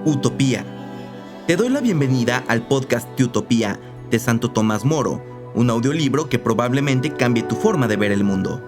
Utopía. Te doy la bienvenida al podcast de Utopía de Santo Tomás Moro, un audiolibro que probablemente cambie tu forma de ver el mundo.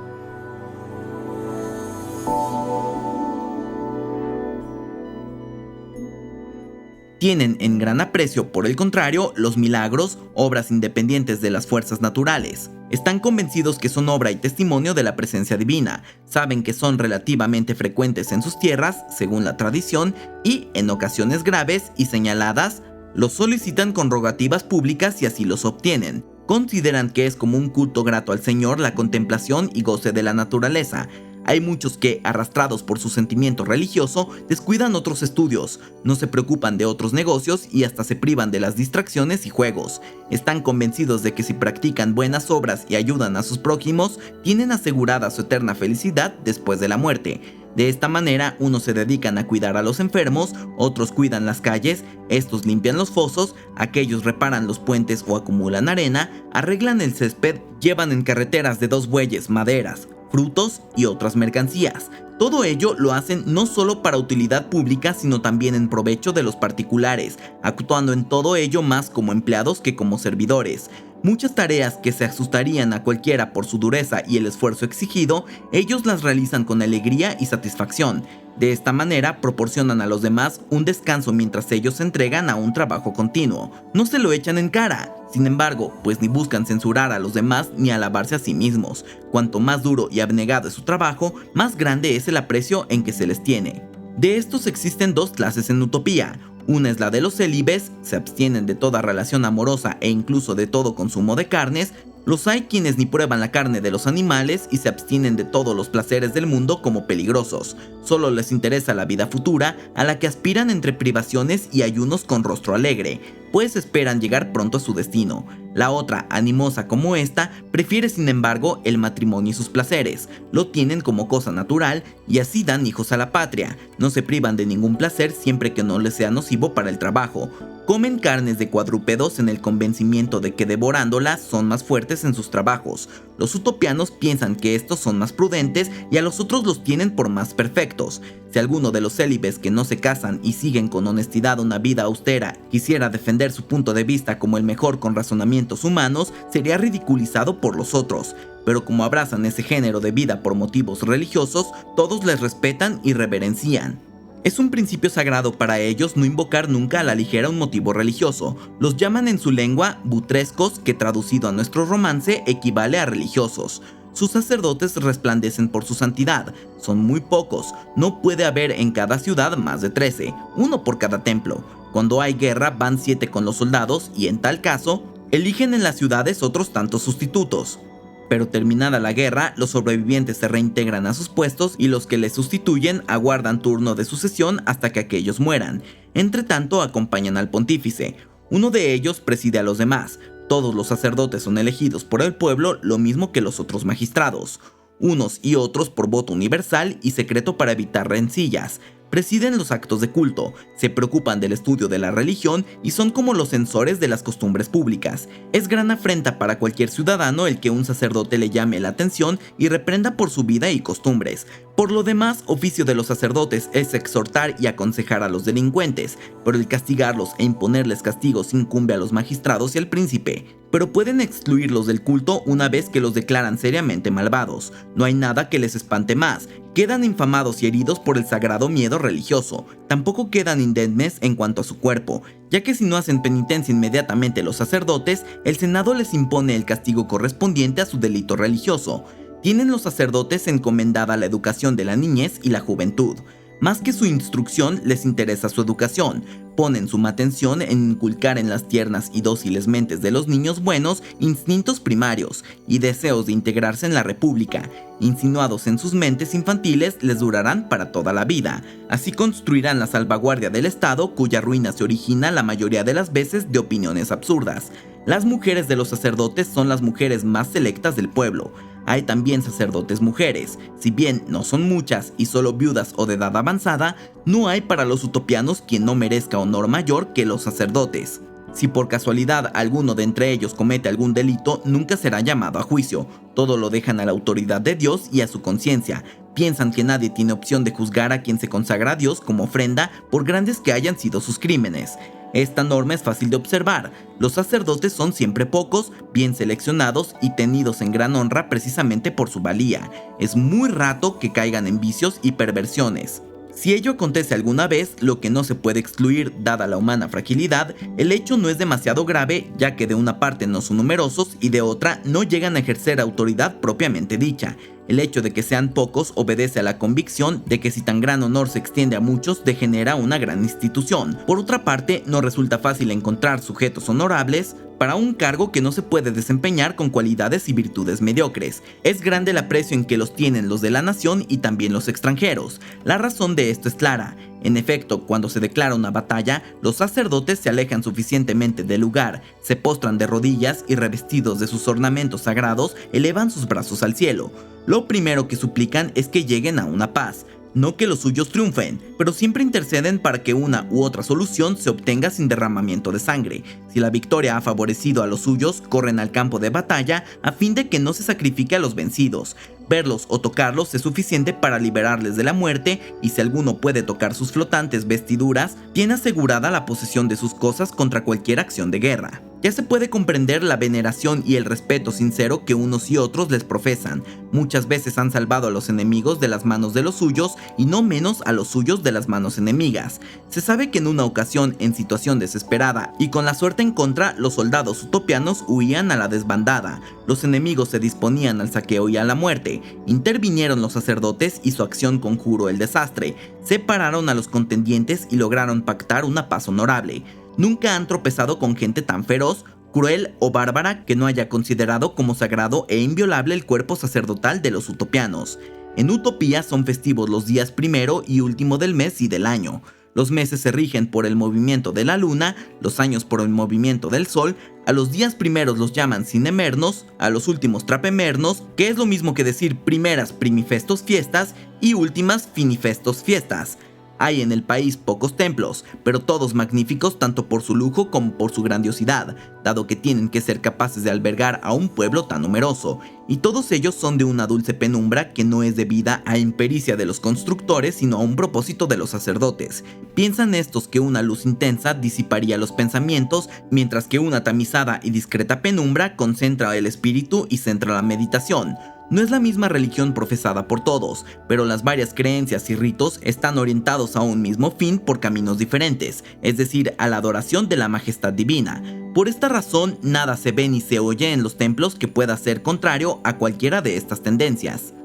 Tienen en gran aprecio, por el contrario, los milagros, obras independientes de las fuerzas naturales. Están convencidos que son obra y testimonio de la presencia divina, saben que son relativamente frecuentes en sus tierras, según la tradición, y, en ocasiones graves y señaladas, los solicitan con rogativas públicas y así los obtienen. Consideran que es como un culto grato al Señor la contemplación y goce de la naturaleza. Hay muchos que, arrastrados por su sentimiento religioso, descuidan otros estudios, no se preocupan de otros negocios y hasta se privan de las distracciones y juegos. Están convencidos de que si practican buenas obras y ayudan a sus prójimos, tienen asegurada su eterna felicidad después de la muerte. De esta manera, unos se dedican a cuidar a los enfermos, otros cuidan las calles, estos limpian los fosos, aquellos reparan los puentes o acumulan arena, arreglan el césped, llevan en carreteras de 2 bueyes maderas, frutos y otras mercancías. Todo ello lo hacen no solo para utilidad pública, sino también en provecho de los particulares, actuando en todo ello más como empleados que como servidores. Muchas tareas que se asustarían a cualquiera por su dureza y el esfuerzo exigido, ellos las realizan con alegría y satisfacción. De esta manera proporcionan a los demás un descanso mientras ellos se entregan a un trabajo continuo. No se lo echan en cara, sin embargo, pues ni buscan censurar a los demás ni alabarse a sí mismos. Cuanto más duro y abnegado es su trabajo, más grande es el aprecio en que se les tiene. De estos existen 2 clases en Utopía. Una es la de los célibes, se abstienen de toda relación amorosa e incluso de todo consumo de carnes. Los hay quienes ni prueban la carne de los animales y se abstienen de todos los placeres del mundo como peligrosos. Solo les interesa la vida futura, a la que aspiran entre privaciones y ayunos con rostro alegre, pues esperan llegar pronto a su destino. La otra, animosa como esta, prefiere sin embargo el matrimonio y sus placeres. Lo tienen como cosa natural y así dan hijos a la patria. No se privan de ningún placer siempre que no les sea nocivo para el trabajo. Comen carnes de cuadrúpedos en el convencimiento de que devorándolas son más fuertes en sus trabajos. Los utopianos piensan que estos son más prudentes y a los otros los tienen por más perfectos. Si alguno de los célibes que no se casan y siguen con honestidad una vida austera quisiera defender su punto de vista como el mejor con razonamientos humanos, sería ridiculizado por los otros. Pero como abrazan ese género de vida por motivos religiosos, todos les respetan y reverencian. Es un principio sagrado para ellos no invocar nunca a la ligera un motivo religioso. Los llaman en su lengua butrescos, que traducido a nuestro romance equivale a religiosos. Sus sacerdotes resplandecen por su santidad. Son muy pocos, no puede haber en cada ciudad más de 13, uno por cada templo. Cuando hay guerra van 7 con los soldados y en tal caso, eligen en las ciudades otros tantos sustitutos. Pero terminada la guerra, los sobrevivientes se reintegran a sus puestos y los que les sustituyen aguardan turno de sucesión hasta que aquellos mueran. Entre tanto, acompañan al pontífice. Uno de ellos preside a los demás. Todos los sacerdotes son elegidos por el pueblo, lo mismo que los otros magistrados. Unos y otros por voto universal y secreto para evitar rencillas. Presiden los actos de culto, se preocupan del estudio de la religión y son como los censores de las costumbres públicas. Es gran afrenta para cualquier ciudadano el que un sacerdote le llame la atención y reprenda por su vida y costumbres. Por lo demás, oficio de los sacerdotes es exhortar y aconsejar a los delincuentes, pero el castigarlos e imponerles castigos incumbe a los magistrados y al príncipe. Pero pueden excluirlos del culto una vez que los declaran seriamente malvados. No hay nada que les espante más. Quedan infamados y heridos por el sagrado miedo religioso. Tampoco quedan indemnes en cuanto a su cuerpo, ya que si no hacen penitencia inmediatamente los sacerdotes, el Senado les impone el castigo correspondiente a su delito religioso. Tienen los sacerdotes encomendada la educación de la niñez y la juventud. Más que su instrucción, les interesa su educación. Ponen suma atención en inculcar en las tiernas y dóciles mentes de los niños buenos instintos primarios y deseos de integrarse en la república. Insinuados en sus mentes infantiles, les durarán para toda la vida. Así construirán la salvaguardia del Estado, cuya ruina se origina la mayoría de las veces de opiniones absurdas. Las mujeres de los sacerdotes son las mujeres más selectas del pueblo. Hay también sacerdotes mujeres. Si bien no son muchas y solo viudas o de edad avanzada, no hay para los utopianos quien no merezca honor mayor que los sacerdotes. Si por casualidad alguno de entre ellos comete algún delito, nunca será llamado a juicio. Todo lo dejan a la autoridad de Dios y a su conciencia. Piensan que nadie tiene opción de juzgar a quien se consagra a Dios como ofrenda, por grandes que hayan sido sus crímenes. Esta norma es fácil de observar. Los sacerdotes son siempre pocos, bien seleccionados y tenidos en gran honra precisamente por su valía. Es muy raro que caigan en vicios y perversiones. Si ello acontece alguna vez, lo que no se puede excluir dada la humana fragilidad, el hecho no es demasiado grave, ya que de una parte no son numerosos y de otra no llegan a ejercer autoridad propiamente dicha. El hecho de que sean pocos obedece a la convicción de que si tan gran honor se extiende a muchos, degenera una gran institución. Por otra parte, no resulta fácil encontrar sujetos honorables para un cargo que no se puede desempeñar con cualidades y virtudes mediocres. Es grande el aprecio en que los tienen los de la nación y también los extranjeros. La razón de esto es clara. En efecto, cuando se declara una batalla, los sacerdotes se alejan suficientemente del lugar, se postran de rodillas y revestidos de sus ornamentos sagrados, elevan sus brazos al cielo. Lo primero que suplican es que lleguen a una paz, no que los suyos triunfen, pero siempre interceden para que una u otra solución se obtenga sin derramamiento de sangre. Si la victoria ha favorecido a los suyos, corren al campo de batalla a fin de que no se sacrifique a los vencidos. Verlos o tocarlos es suficiente para liberarles de la muerte, y si alguno puede tocar sus flotantes vestiduras, tiene asegurada la posesión de sus cosas contra cualquier acción de guerra. Ya se puede comprender la veneración y el respeto sincero que unos y otros les profesan. Muchas veces han salvado a los enemigos de las manos de los suyos y no menos a los suyos de las manos enemigas. Se sabe que en una ocasión, en situación desesperada y con la suerte en contra, los soldados utopianos huían a la desbandada. Los enemigos se disponían al saqueo y a la muerte. Intervinieron los sacerdotes y su acción conjuró el desastre. Separaron a los contendientes y lograron pactar una paz honorable. Nunca han tropezado con gente tan feroz, cruel o bárbara que no haya considerado como sagrado e inviolable el cuerpo sacerdotal de los utopianos. En Utopía son festivos los días primero y último del mes y del año. Los meses se rigen por el movimiento de la luna, los años por el movimiento del sol. A los días primeros los llaman sinemernos, a los últimos trapemernos, que es lo mismo que decir primeras primifestos fiestas y últimas finifestos fiestas. Hay en el país pocos templos, pero todos magníficos tanto por su lujo como por su grandiosidad, dado que tienen que ser capaces de albergar a un pueblo tan numeroso, y todos ellos son de una dulce penumbra que no es debida a impericia de los constructores, sino a un propósito de los sacerdotes. Piensan estos que una luz intensa disiparía los pensamientos, mientras que una tamizada y discreta penumbra concentra el espíritu y centra la meditación. No es la misma religión profesada por todos, pero las varias creencias y ritos están orientados a un mismo fin por caminos diferentes, es decir, a la adoración de la majestad divina. Por esta razón, nada se ve ni se oye en los templos que pueda ser contrario a cualquiera de estas tendencias.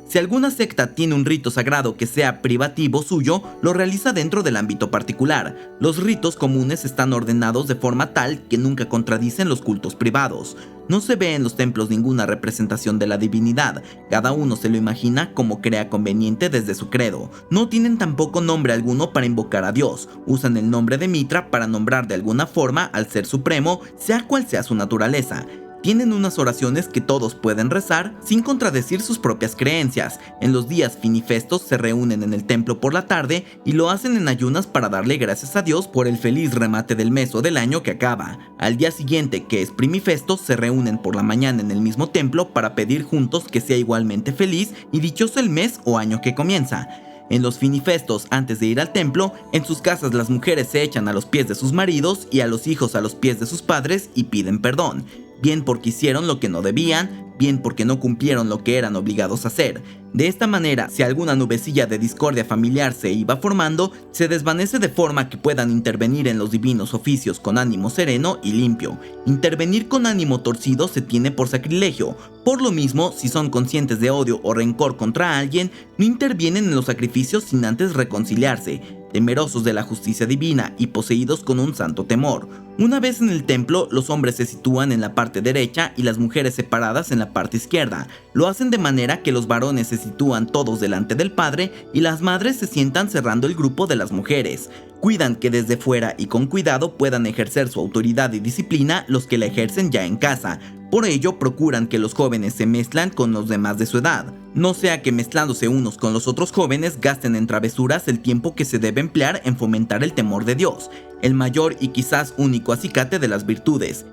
Si alguna secta tiene un rito sagrado que sea privativo suyo, lo realiza dentro del ámbito particular. Los ritos comunes están ordenados de forma tal que nunca contradicen los cultos privados. No se ve en los templos ninguna representación de la divinidad, cada uno se lo imagina como crea conveniente desde su credo. No tienen tampoco nombre alguno para invocar a Dios, usan el nombre de Mitra para nombrar de alguna forma al Ser Supremo, sea cual sea su naturaleza. Tienen unas oraciones que todos pueden rezar sin contradecir sus propias creencias. En los días finifestos se reúnen en el templo por la tarde y lo hacen en ayunas para darle gracias a Dios por el feliz remate del mes o del año que acaba. Al día siguiente, que es primifesto, se reúnen por la mañana en el mismo templo para pedir juntos que sea igualmente feliz y dichoso el mes o año que comienza. En los finifestos, antes de ir al templo, en sus casas las mujeres se echan a los pies de sus maridos y a los hijos a los pies de sus padres y piden perdón, bien porque hicieron lo que no debían, bien porque no cumplieron lo que eran obligados a hacer. De esta manera, si alguna nubecilla de discordia familiar se iba formando, se desvanece de forma que puedan intervenir en los divinos oficios con ánimo sereno y limpio. Intervenir con ánimo torcido se tiene por sacrilegio. Por lo mismo, si son conscientes de odio o rencor contra alguien, no intervienen en los sacrificios sin antes reconciliarse, temerosos de la justicia divina y poseídos con un santo temor. Una vez en el templo, los hombres se sitúan en la parte derecha y las mujeres separadas en la parte izquierda. Lo hacen de manera que los varones se sitúan todos delante del padre y las madres se sientan cerrando el grupo de las mujeres. Cuidan que desde fuera y con cuidado puedan ejercer su autoridad y disciplina los que la ejercen ya en casa. Por ello procuran que los jóvenes se mezclan con los demás de su edad. No sea que mezclándose unos con los otros jóvenes gasten en travesuras el tiempo que se debe emplear en fomentar el temor de Dios, el mayor y quizás único acicate de las virtudes.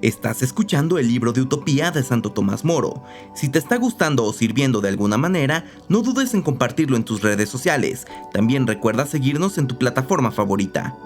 Estás escuchando el libro de Utopía de Santo Tomás Moro. Si te está gustando o sirviendo de alguna manera, no dudes en compartirlo en tus redes sociales. También recuerda seguirnos en tu plataforma favorita.